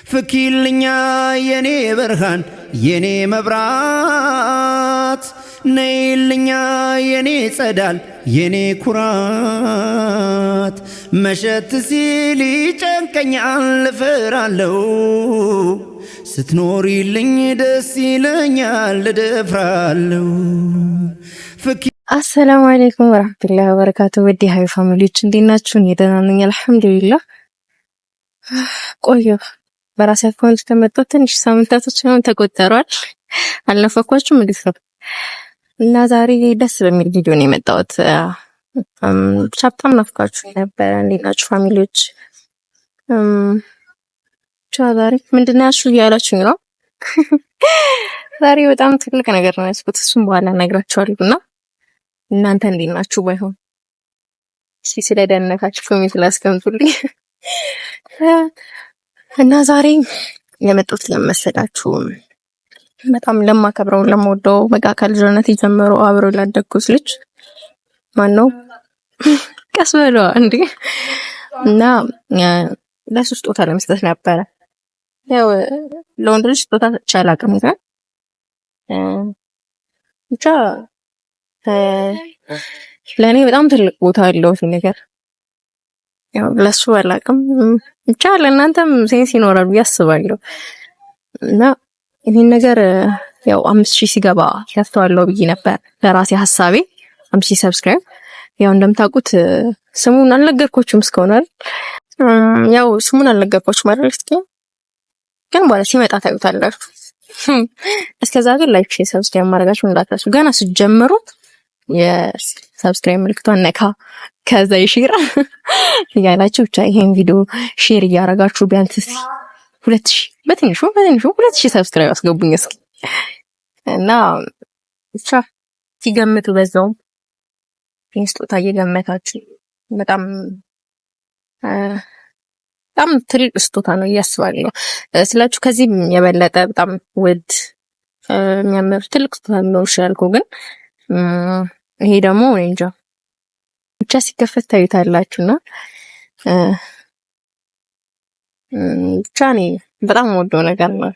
ፍኪልኛ የኔ ብርሃን የኔ መብራት ነይልኛ የኔ ጸዳል የኔ ኩራት መሸት ሲል ይጨንቀኛል እፈራለሁ ስትኖሪልኝ ደስ ይለኛል እደፍራለሁ። አሰላሙ አለይኩም ወራህመቱላሂ ወበረካቱ። ወዲ ሃይ ፋሚሊዎች እንዴት ናችሁ? እኔ ደህና ነኝ አልሐምዱሊላህ። ቆየሁ በራሴ አካውንት ከመጣሁ ትንሽ ሳምንታቶች ነው ተቆጠሯል። አልናፈኳችሁም እንዴት ነው? እና ዛሬ ደስ በሚል ቪዲዮ ነው የመጣሁት። ብቻ በጣም ናፍቃችሁ ነበር። እንዴት ናችሁ ፋሚሊዎች? ዛሬ ምንድን ነው ያልሽው እያላችሁኝ ነው። ዛሬ በጣም ትልቅ ነገር ነው ያስኩት። እሱም በኋላ እነግራችኋለሁ። እና እናንተ እንዴት ናችሁ? ባይሆን እስኪ ስለ ደህንነታችሁ ኮሜንት ላይ አስቀምጡልኝ። እና ዛሬ የመጣሁት ለመሰላችሁ በጣም ለማከብረው ለምወደው በቃ ከልጅነት ጀምሮ አብሮ ላደግኩት ልጅ ማን ነው ቀስ በለው እንዴ። እና ለሱ ስጦታ ለመስጠት ነበረ። ያው ለወንድ ልጅ ስጦታ ሰጥቼ አቅም ጋር ብቻ ለኔ በጣም ትልቅ ቦታ አለው ይሄ ነገር። ያው ለሱ አላቅም ብቻ ለእናንተም ሴንስ ይኖራል ብዬ አስባለሁ። እና ይሄን ነገር ያው 5000 ሲገባ ያስተዋለው ብዬ ነበር ለራሴ ሐሳቤ 5000 ሰብስክራይብ። ያው እንደምታውቁት ስሙን አልነገርኳችሁም እስካሁን አይደል? ያው ስሙን አልነገርኳችሁም አይደል? እስኪ ግን በኋላ ሲመጣ ታዩታላችሁ። እስከዛ ግን ላይክ፣ ሼር፣ ሰብስክራይብ ማድረጋችሁ እንዳትረሱ። ገና ስትጀምሩት የሰብስክራይብ ምልክቷን ነካ ከዛ ይሽራ ያላችሁ ብቻ ይሄን ቪዲዮ ሼር እያደረጋችሁ ቢያንስ 2000 በትንሹ 2000 ሰብስክራይብ አስገቡኝ እስኪ። እና ብቻ ሲገምቱ በዛው ስጦታ እየገመታችሁ በጣም ትልቅ ስጦታ ነው እያስባለሁ ስላችሁ። ከዚህ የበለጠ በጣም ውድ የሚያምር ትልቅ ስጦታ ነው ይችላልኩ። ግን ይሄ ደግሞ እንጃ ብቻ ሲከፈት ታዩታላችሁና ብቻ እኔ በጣም ወደው ነገር ነው።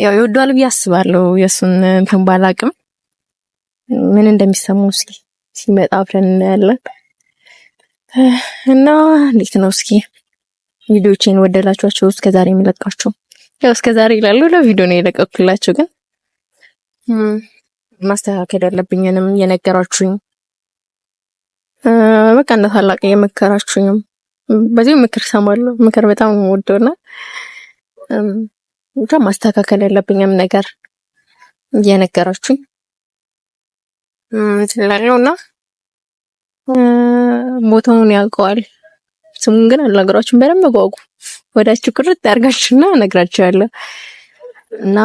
ያው ይወደዋል ብዬ አስባለሁ። የሱን እንትን ባላቅም ምን እንደሚሰማው እስኪ ሲመጣ አብረን እናያለን። እና እንዴት ነው እስኪ ቪዲዮዎችን ወደላችኋቸው? እስከዛሬ የሚለቃቸው ያው እስከዛሬ ይላሉ ለቪዲዮ ነው የለቀኩላችሁ። ግን ማስተካከል ያለብኝንም የነገራችሁኝ በቃ እንደ ታላቅ የመከራችሁኝም በዚህ ምክር ሰማለሁ። ምክር በጣም ወደውና ብቻ ማስተካከል ያለብኝም ነገር እየነገራችሁኝ ስለላውና ቦታውን ያውቀዋል። ስሙን ግን አልነግራችሁም። በደንብ ጓጉ። ወዳችሁ ቅርጥ ያርጋችሁና እነግራችኋለሁ። እና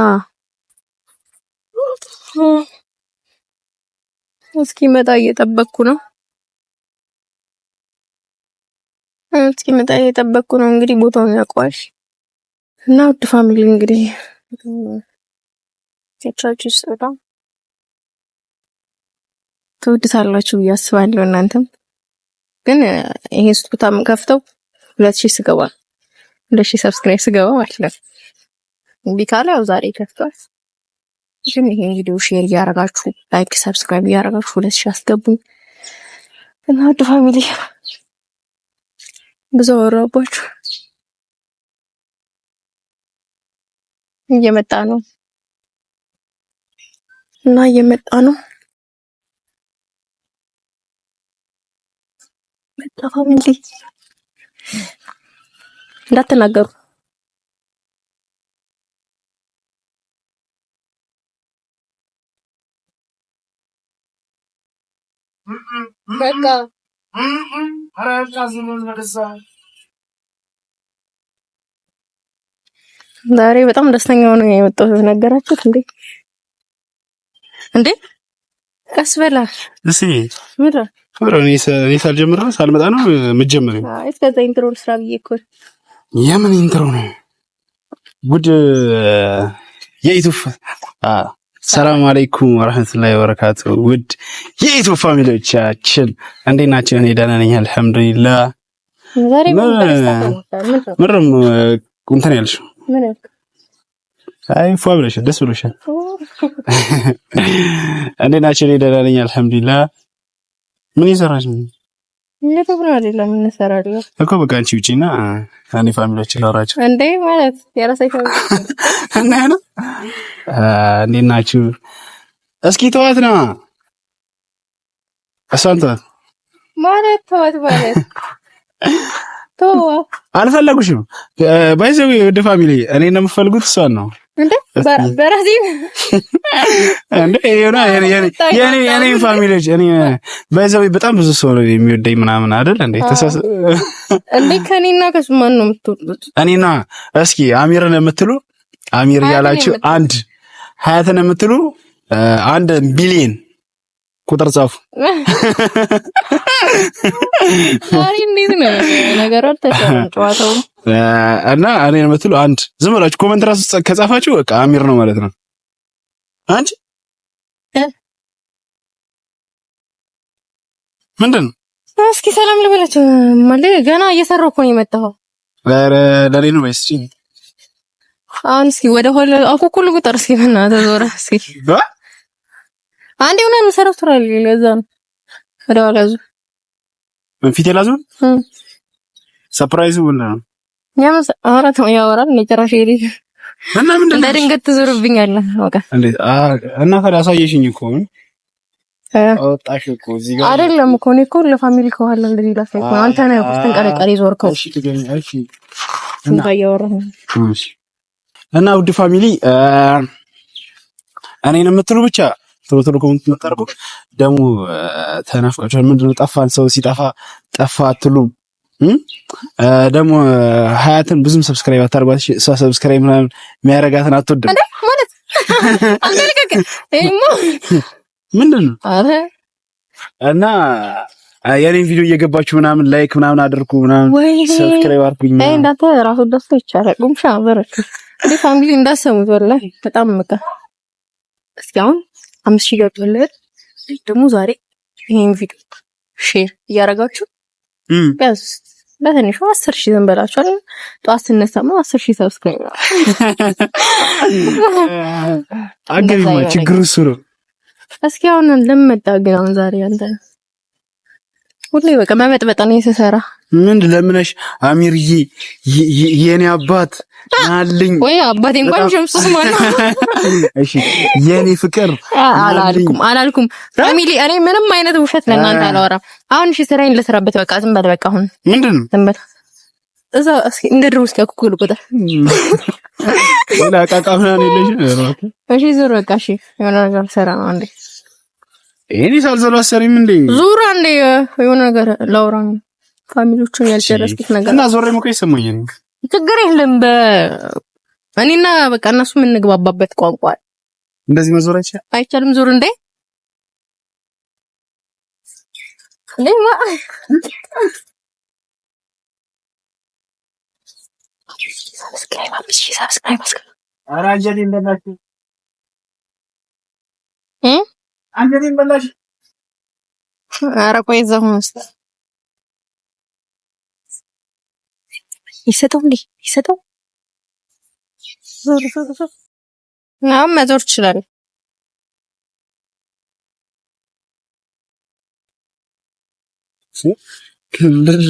እስኪመጣ እየጠበቅኩ ነው። እንግዲህ ቦታውን ያውቀዋል። እና ውድ ፋሚሊ እንግዲህ ቻቻችሁስ በጣም ትወዱታላችሁ ብዬ አስባለሁ። እናንተም ግን ይሄ ስጦታ ከፍተው 2000 ስገባ 2000 ሰብስክራይብ ስገባ ማለት ነው። ቢካላ ያው ዛሬ ከፍቷል። ግን ይሄን ቪዲዮ ሼር እያደረጋችሁ ላይክ፣ ሰብስክራይብ እያደረጋችሁ 2000 አስገቡኝ። እና ውድ ፋሚሊ ብዙ አወራባችሁ። እየመጣ ነው መጣ ፋሚሊ እንዳትናገሩ። በቃ ዛሬ በጣም ደስተኛ ሆኖ የወጣው ነገራችሁት እንዴ? ቀስ በላ እሺ። ምራ እኔ ሳልጀምር ሳልመጣ ነው የምትጀምሪው? አይ እስከዛ ኢንትሮ ስራ ብዬ እኮ። የምን ኢንትሮ ነው? ጉድ የዩቲዩብ ሰላም አለይኩም ወራህመቱላሂ ወበረካቱ። ውድ የዩቲዩብ ፋሚሊዎቻችን እንዴት ናችሁ? እኔ ደህና ነኝ አልሐምዱሊላህ። ዛሬ ምንም እንትን ያልሽው ምን አይ ፏ ብለሻል፣ ደስ ብሎሻል። እንዴት ናችሁ? እኔ ደህና ነኝ አልሐምዱሊላህ። ምን እየሰራሽ ነው? ለተብራ አይደለም ምን እሰራለሁ እኮ በቃ አንቺ ውጪና እኔ ፋሚሊዎችን ላውራቸው እንዴ ማለት የራሳይ ፋሚሊ እና ነው። እንዴት ናችሁ? እስኪ ተዋት ነው እሷን ተዋት ማለት ተዋት ማለት ተዋ አልፈለጉሽም። ባይዘው ወደ ፋሚሊ እኔ ነው የምፈልጉት እሷን ነው እንዴ በራሴ እንዴ የኔ ፋሚሊዎች እኔ ባይዘው በጣም ብዙ ሰው ነው የሚወደኝ ምናምን አይደል እንዴ ተሳስ እንዴ ከኔና ከሱማን ነው የምትወዱት? እኔና እስኪ አሚርን የምትሉ አሚር ያላችሁ አንድ ሀያትን የምትሉ 1 ቢሊዮን ቁጥር ጻፉ። አሪ እንዴት ነው ነገሩ? ተጨዋታው እና እኔን የምትሉ አንድ ዝም ብላችሁ ኮሜንት ራሱ ከጻፋችሁ በቃ አሚር ነው ማለት ነው። አንቺ ምንድን እስኪ ሰላም ልበላችሁ ማለት ገና እየሰራሁ እኮ ነው የመጣው። ለኔ ነው ወይስ አሁን እስኪ ወደ ኋላ አኩኩሉ ቁጥር እስኪ በእናትህ ዞረ እስኪ አንዴ ሆነ እንሰራው ትራል ለዛ ነው ወደ ኋላ ዙ ምን ፊት ያላዙ ሰርፕራይዝ ወላ ያመስ አራት ነው ያወራል ለጨራሽ ይሪ እና ምንድን ነው ድንገት ትዞርብኛለህ በቃ እንዴ እና ታዲያ አሳየሽኝ እኮ አወጣሽ እኮ እዚህ ጋር አይደለም እኮ እኔ እኮ ለፋሚሊ ከኋላ እንደዚህ ላፈይ እኮ አንተ ነህ እኮ ተንቀረቀሪ ዞርከው እሺ ትገኝ እሺ እና ያወራህ እሺ እና ውድ ፋሚሊ እኔን የምትሉ ብቻ ቶሎ ኮሜንት መጣርኩ ደሙ ተናፍቃችሁ ምንድነው ጠፋን ሰው ሲጠፋ ጠፋ አትሉም ደሙ ሀያትን ብዙም ሰብስክራይብ አታርጓት እሷ ሰብስክራይብ ምናምን የሚያረጋትን አትወድም እንዴ ማለት አንደልከከ እይሞ ምንድነው አረ እና የኔን ቪዲዮ እየገባችሁ ምናምን ላይክ ምናምን አድርጉ ምናምን ሰብስክራይብ አድርጉኝ አይ እንዳንተ ራሱ ደስ ይቻላል ጉምሻ በረክ እንዴ ፋሚሊ እንዳሰሙት ወላሂ በጣም መካ እስኪ አሁን 5000 ገብቶለት ደግሞ ዛሬ ይሄን ቪዲዮ ሼር እያደረጋችሁ ቢያንስ በትንሹ 10000 ዘንበላችኋል። ጧት ስነሳማ 10000 ሰብስክራይብ አገሪማ ችግሩ እሱ ነው። እስኪ አሁን ለምመጣ ግን አሁን ዛሬ አንተ ሁሌ በቃ መበጥበጥ ነው የሰሰራ ምን ለምነሽ አሚርዬ የኔ አባት ናልኝ ወይ አባቴ እንኳን ሸምሱስ ማለት እሺ የኔ ፍቅር አላልኩም ፋሚሊ እኔ ምንም አይነት ውሸት ለእናንተ አላወራም። አሁን እሺ ስራዬን ልስራበት በቃ ዝም በል በቃ አሁን ምንድነው ዝም በል እዛ እስኪ እንደ ድሮ እስኪ አኩኩሉ ቁጥር ወላ ቃቃምና ነው ለሽ እሺ ዙር በቃ እሺ የሆነ ነገር ሰራ ነው አንዴ እኔ ሳልዘሉ አሰሪም እንዴ ዙር አንዴ የሆነ ነገር ላውራ ነው ፋሚሊዎቹን ያልጨረስኩት ነገር እና ዞሬ ሞከ ይሰማኝ ችግር የለም እኔና በቃ እነሱ ምን እንግባባበት ቋንቋ እንደዚህ መዞር አይቻልም ዙር እንዴ ለማ ሰብስክራይብ አራጀሪ እንደናችሁ አንጀሪ እንደላሽ ኧረ ቆይ እዛው መስለ ይሰጠው እንዴ ይሰጠው ዞር ናም መዞር ይችላል።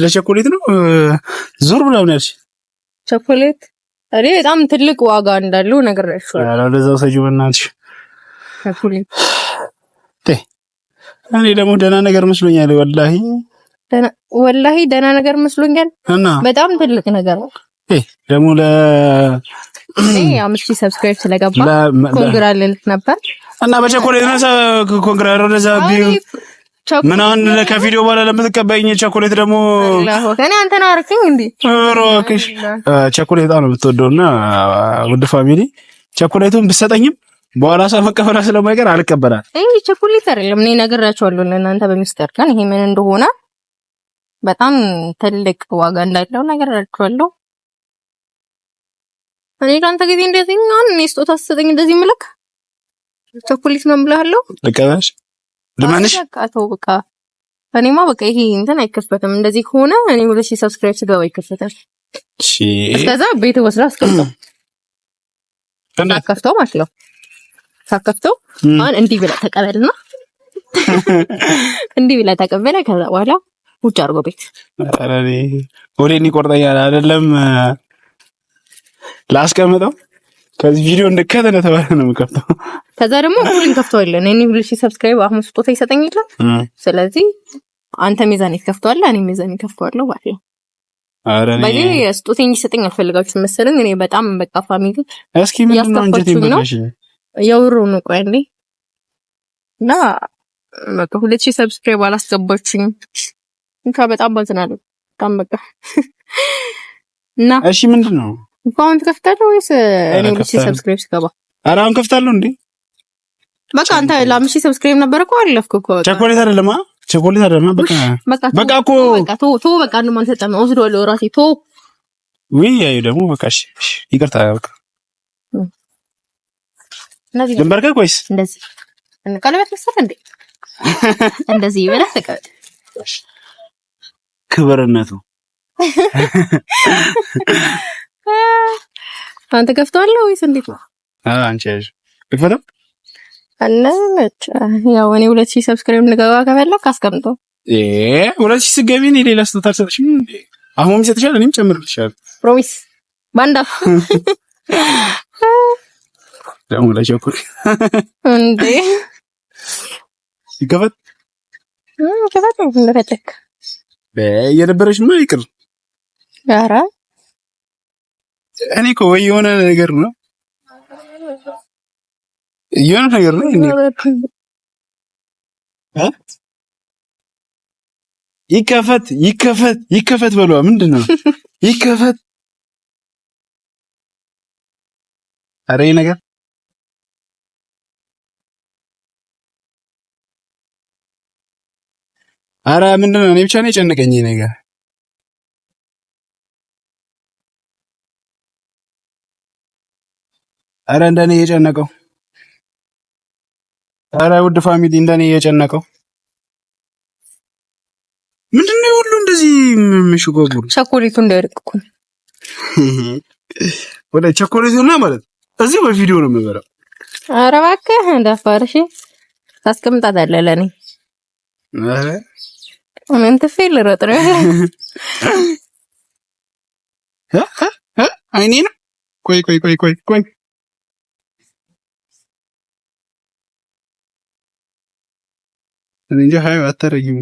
ለቸኮሌት ነው ዞር ብለው ነው ያልሽ ቸኮሌት አሬ በጣም ትልቅ ዋጋ እንዳለው ነግሬሻለሁ። አላ ለዛው ሰጁ በእናትሽ ቸኮሌት እኔ ደግሞ ደህና ነገር መስሎኛል ወላሂ ደህና ነገር መስሎኛል እና በጣም ትልቅ ነገር ነው። ደግሞ ለ 5000 ሰብስክራይብ ስለገባ ኮንግራሌት ነበር እና በቸኮሌት ነው ኮንግራሌት ወደዛ ቢዩ ምናምን ከቪዲዮ በኋላ ለምትቀበይኝ ቸኮሌት ደግሞ እኔ አንተና አርክኝ እንዴ ሮክሽ ቸኮሌት በጣም ነው የምትወደውና ውድ ፋሚሊ ቸኮሌቱን ብትሰጠኝም በኋላ መቀበል ስለማይቀር አልቀበላት እንዴ ቸኮሌት አይደለም እኔ ነግራቸዋለሁ ለእናንተ በሚስጥር ቀን ይሄ ምን እንደሆነ በጣም ትልቅ ዋጋ እንዳለው ነግራቸዋለሁ። እኔ ካንተ ጊዜ እንደዚህ ነው እኔ ስጦታ ስትሰጠኝ እንደዚህ ምልክ ቸኮሌት ነው የምልሃለሁ ልቀበልሽ ለማንሽ አቃተው በቃ እኔማ በቃ ይሄ እንትን አይከፈትም እንደዚህ ከሆነ እኔ 2000 ሰብስክራይብ ስገባ ይከፈታል። እሺ እስከዛ ቤት ወስዳ አስቀምጠው ሳከፍተው ማለት ነው። ሳከፍተው አሁን እንዲህ ብለህ ተቀበልና እንዲህ ብለህ ተቀበለ። ከዛ በኋላ ውጭ አድርጎ ቤት አረኔ ወዴኒ ቆርጠኛል አይደለም ላስቀምጠው። ከዚህ ቪዲዮ እንደከተነ ተባለ ነው የምከፍተው። ከዛ ደግሞ ሁሉን ከፍተዋለን። እኔ 2000 ሰብስክራይብ አሁን ስጦታ ይሰጠኝ ይላል። ስለዚህ አንተ ሚዛን ይከፍተዋለህ፣ እኔ ሚዛን ይከፍተዋለሁ ማለት ነው። አረኔ ባይኔ ስጦታኝ ይሰጠኝ አልፈልጋችሁም መሰለኝ። እኔ በጣም በቃ ፋሚሊ እስኪ ምን ነው አንጀት ይመጣሽ ያውሩ ነው። ቆይ እንዴ እና በቃ 2000 ሰብስክራይብ አላስገባችሁኝ እንካ በጣም ባዝናለሁ። በጣም በቃ እና እሺ ምንድነው አሁን ትከፍታለህ ወይስ እኔ 2000 ሰብስክራይብ ስገባ? ኧረ አሁን ከፍታለሁ እንዴ። በቃ አንተ ለ5000 ሰብስክራይብ ነበር እኮ አለፍኩ እኮ። ቸኮሌት አይደለም ቸኮሌት አይደለም። በቃ እኮ ቶ በቃ እንደማን ተጠመ ወስደዋለሁ ራሴ ቶ ወይ ያዩ ደግሞ በቃ እሺ ይቅርታ በቃ ልንበርከክ ወይስ እንደዚህ ቀለበት መሰለህ እንዴ? እንደዚህ ይበላል ተቀበል። ክብርነቱ አንተ ከፍተዋለህ ወይስ እንዴት ነው? አንቺ አይሽ ልክፈተው አለች። ያው እኔ 2000 ሰብስክራይብ ልገባ ከፈለክ አስቀምጠው። 2000 ስገቢ እኔ ሌላ ስጦታ አልሰጥሽም እንዴ? አሁን ይሰጥሻል፣ እኔም ጨምርልሻለሁ። ፕሮሚስ ባንዳ ደግሞ ለቸኮል እንዴ ይከፈት ከፈት እንደፈለክ የነበረሽማ ይቅር። ኧረ እኔ እኮ ወይ የሆነ ነገር ነው ይከፈት በሏ። ምንድነው ይከፈት? ኧረ ይሄ ነገር ኧረ ምንድነው? እኔ ብቻ ነው የጨነቀኝ ይሄ ነገር። ኧረ እንደኔ የጨነቀው ኧረ ውድ ፋሚሊ እንደኔ የጨነቀው ምንድነው? ሁሉ እንደዚህ ምሽጎጉር ቸኮሌቱ እንዳይርቅ እኮ ወደ ቸኮሌቱና ማለት እዚህ በቪዲዮ ነው የምበላው። ኧረ እባክህ እንዳፋርሽ ታስቀምጣታለህ ለኔ። ኧረ ምን ትፌል ረጥረ አይኔ ነው። ቆይ እኔ እንጃ ሃይ አታረጊም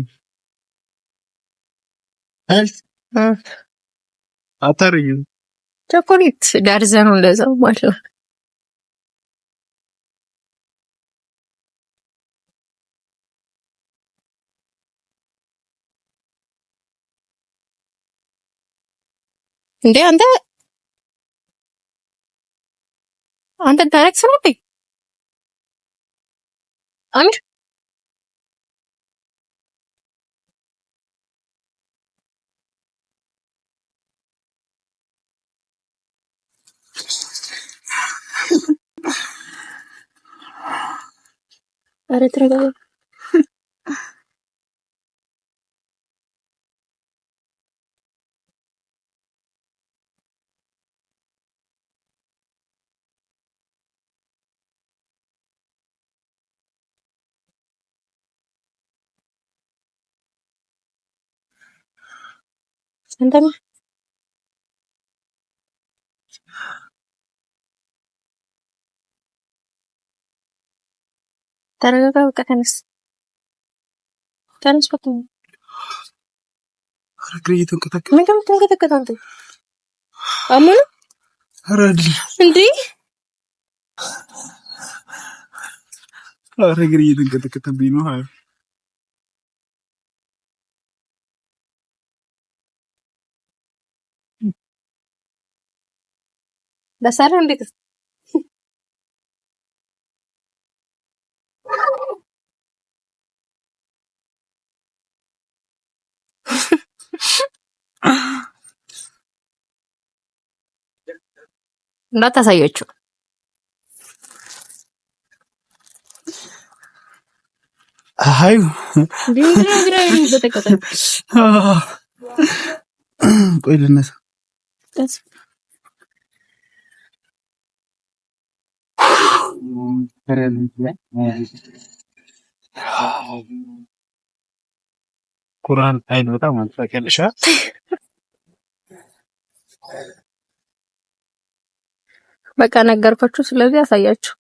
አታረጊም ቸኮሌት ዳርዘኑ ለዛው ማለት ነው። እንዴ አንተ ታረክስ ነው እንዴ? አሚር ኧረ ተረጋጋ። አንተማ ተረጋጋ። በቃ ተነስ በቃ አረግሬ ተንከተከ ምንም ተንከተከ አንተ አመነ አረድ እንዴ አረግሬ ተንከተከ ቢኖ ሃይ በሰራ እንዴት እንዳታሳያችሁ። አይ ቢንግራ ይዘተከተ ቆይ ልነሳ ቁርአን አይን በጣም አንፈቀልሻ በቃ ነገርኳችሁ። ስለዚህ ያሳያችሁ።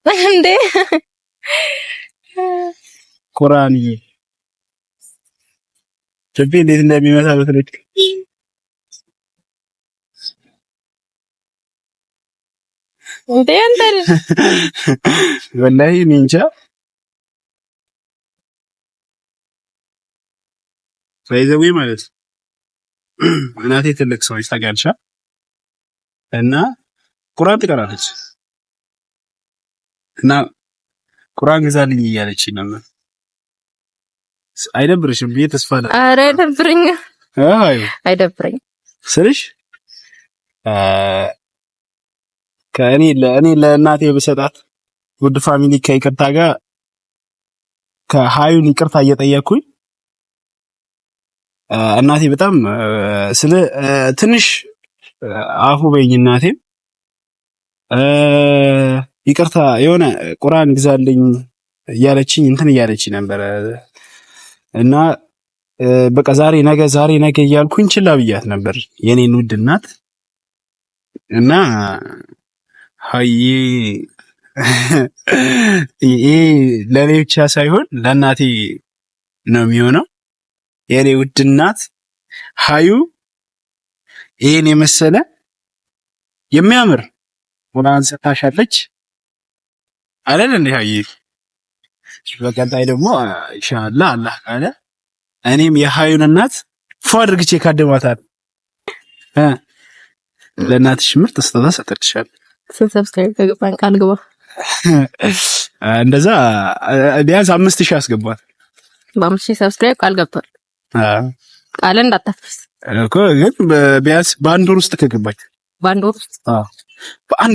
እንዴ ቁርአንዬ ጀቢ እንዴት እንደሚመታ በትልቅ እንዴ አንተ ወላሂ እኔ እንጃ ፈይዘዊ ማለት እናቴ ትልቅ ሰው ታውቂያለሽ እና ቁርአን ትቀራለች እና ቁርአን ግዛልኝ እያለች ነበር። አይደብርሽም ብዬ ተስፋ አለ። ኧረ አይደብረኝም። አይደብረኝም ስልሽ ከእኔ ለእናቴ በሰጣት ውድ ፋሚሊ ከይቅርታ ጋር ከሀዩን ይቅርታ እየጠየቅኩኝ እናቴ በጣም ስለ ትንሽ አፉ በይኝ እናቴ ይቅርታ የሆነ ቁርአን ግዛልኝ እያለችኝ እንትን እያለችኝ ነበር እና በቃ ዛሬ ነገ እያልኩኝ ችላ ብያት ነበር የኔን ውድ እናት እና ሀዬ ይሄ ለኔ ብቻ ሳይሆን ለእናቴ ነው የሚሆነው። የኔ ውድ እናት ሀዩ ይሄን የመሰለ የሚያምር ቁርአን ሰጣሻለች አይደል እንዴ ሀዬ? በቀጣይ ደግሞ ኢንሻአላህ አላህ ካለ እኔም የሀዩን እናት ፎ አድርግቼ ካደማታል ለእናትሽ ምርጥ ስጦታ ሰጥቼሻለሁ። ሰብስክራይብ ከገባን ቃል ግባ። እንደዛ ቢያንስ 5000 አስገባት። በ5000 ሰብስክራይብ ቃል ገብቷል። ቃል እንዳታፍርስ እኮ ግን ቢያንስ በአንድ ወር ውስጥ ከገባች በአንድ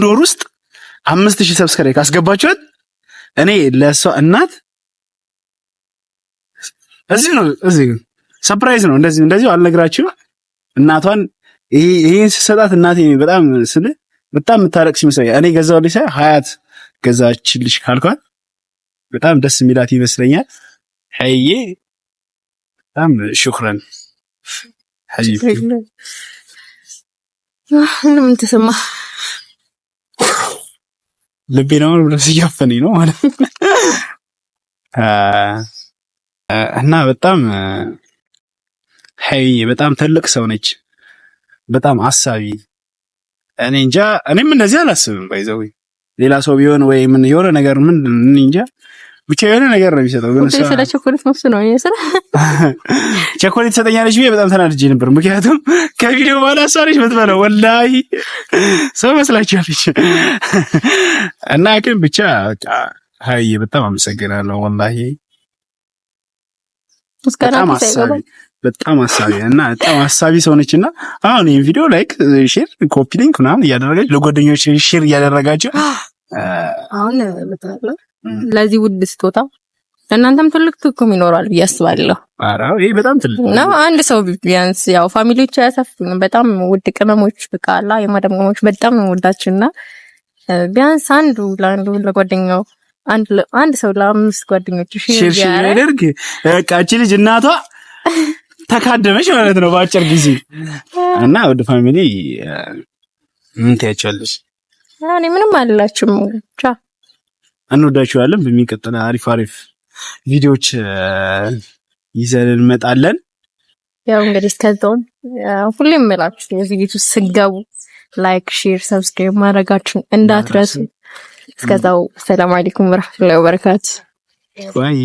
ወር ውስጥ 5000 ሰብስክራይብ ካስገባችኋት እኔ ለሷ እናት እዚህ ሰርፕራይዝ ነው። እንደዚህ አልነግራችሁ እናቷን ይሄን ስሰጣት እናቴ በጣም የምታለቅስ ይመስለኛል። እኔ ገዛሁልሽ ሳይ ሀያት ገዛችልሽ ካልኳት በጣም ደስ የሚላት ይመስለኛል። ሀይዬ በጣም ሹክራን ሀጂብ ምን ተሰማ ልቤ ነው ብለሽ እያፈነኝ ነው ማለት እና በጣም ሀይዬ በጣም ትልቅ ሰው ነች። በጣም አሳቢ እኔ እንጃ እኔም እንደዚህ አላስብም። ባይዘው ሌላ ሰው ቢሆን ወይ ምን የሆነ ነገር ምን እንጃ ብቻ የሆነ ነገር ነው የሚሰጠው። ግን ስለ ቸኮሌት መፍስ ነው የሰራ ቸኮሌት ሰጠኛለች ብዬ በጣም ተናድጄ ነበር። ምክንያቱም ከቪዲዮ በኋላ አሳሪሽ ምትበለው ወላሂ ሰው መስላችኋለች። እና ግን ብቻ ሀይዬ በጣም አመሰግናለሁ ወላሂ በጣም አሳቢ እና በጣም አሳቢ ሰው ነችና አሁን ይሄን ቪዲዮ ላይክ ሼር ኮፒ ሊንክ ምናምን እያደረጋችሁ ለጓደኞች ሼር እያደረጋችሁ አሁን መጣላ ለዚህ ውድ ስጦታ እናንተም ትልቅ ትርጉም ይኖራል ብዬ አስባለሁ። አራው ይሄ በጣም ትልቅ ነው። አንድ ሰው ቢያንስ ያው ፋሚሊዎች ያሳፍሩን በጣም ውድ ቅመሞች በቃላ የማዳም ቅመሞች በጣም ነው ወዳችሁና ቢያንስ አንዱ ለጓደኛው አንድ ሰው ለአምስት ጓደኞች ሼር ያደርግ በቃ እቺ ልጅ እናቷ ተካደመች ማለት ነው በአጭር ጊዜ። እና ወደ ፋሚሊ ምን ትያቻለሽ? እኔ ምንም አልላችሁም። ቻ እንወዳችኋለን። በሚቀጥለው አሪፍ ቪዲዮዎች ይዘን እንመጣለን። ያው እንግዲህ እስከዛው ሁሌም እላችሁ የዚህ ቪዲዮ ስገቡ ላይክ፣ ሼር፣ ሰብስክራይብ ማድረጋችሁን እንዳትረሱ። እስከዛው ሰላም አለይኩም ወራህመቱላሂ ወበረካቱ። ባይ